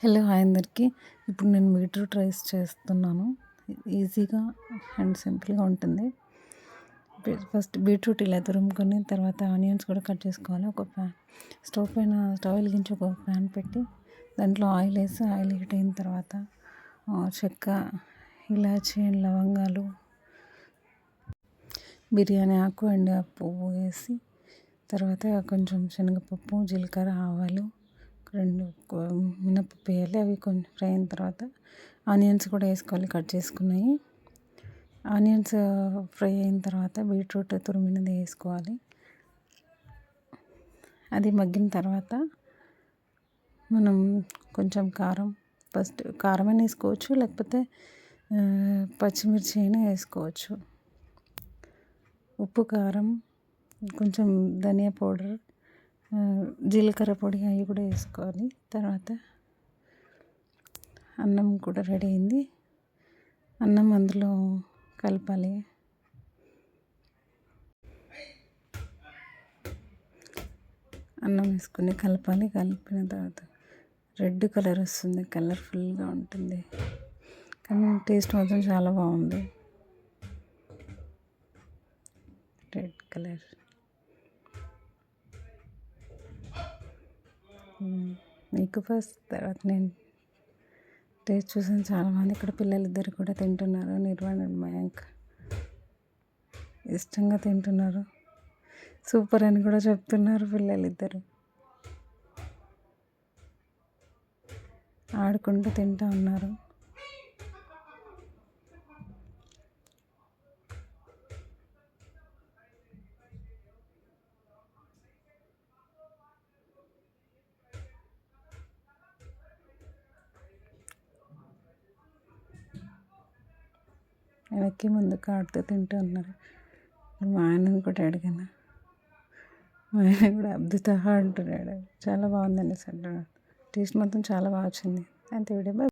Hello hi అందరికీ. ఇప్పుడు నేను బీట్రూట్ రైస్ చేస్తున్నాను. ఈజీగా అండ్ సింపుల్గా ఉంటుంది. ఫస్ట్ బీట్రూట్ ఇలా తురుముకొని తర్వాత ఆనియన్స్ కూడా కట్ చేసుకోవాలి. ఒక స్టవ్ వెలిగించి ఒక ప్యాన్ పెట్టి దాంట్లో ఆయిల్ వేసి ఆయిల్ హీట్ అయిన తర్వాత చెక్క, ఇలాచి అండ్ లవంగాలు, బిర్యానీ ఆకు అండ్ పువ్వు వేసి తర్వాత కొంచెం శనగపప్పు, జీలకర్ర, ఆవాలు, 2 మినపప్పు వేయాలి. అవి కొంచెం ఫ్రై అయిన తర్వాత ఆనియన్స్ కూడా వేసుకోవాలి కట్ చేసుకున్నవి. ఆనియన్స్ ఫ్రై అయిన తర్వాత బీట్రూట్ తురిమినది వేసుకోవాలి. అది మగ్గిన తర్వాత మనం కొంచెం కారం, ఫస్ట్ కారమైనా వేసుకోవచ్చు, లేకపోతే పచ్చిమిర్చి అయినా వేసుకోవచ్చు. ఉప్పు, కారం, కొంచెం ధనియా పౌడర్, జీలకర్ర పొడి అవి కూడా వేసుకోవాలి. తర్వాత అన్నం కూడా రెడీ అయింది. అన్నం అందులో కలపాలి. అన్నం వేసుకుని కలపాలి. కలిపిన తర్వాత రెడ్ కలర్ వస్తుంది, కలర్ఫుల్గా ఉంటుంది. కానీ టేస్ట్ మాత్రం చాలా బాగుంది. రెడ్ కలర్ మీకు ఫస్ట్ తర్వాత నేను టేస్ట్ చూసాను. చాలామంది ఇక్కడ పిల్లలిద్దరు కూడా తింటున్నారు. నిర్వాణ మయాంక్ ఇష్టంగా తింటున్నారు. సూపర్ అని కూడా చెప్తున్నారు పిల్లలిద్దరు. ఆడుకుంటూ తింటూ ఉన్నారు. వెనక్కి ముందుకు ఆడుతూ తింటూ ఉన్నారు. మా ఆయనని కూడా అడిగాను. మా ఆయన కూడా అద్భుతంగా అంటున్నాడు. చాలా బాగుందండి. టేస్ట్ మొత్తం చాలా బాగా వచ్చింది. అంతే వీడియో.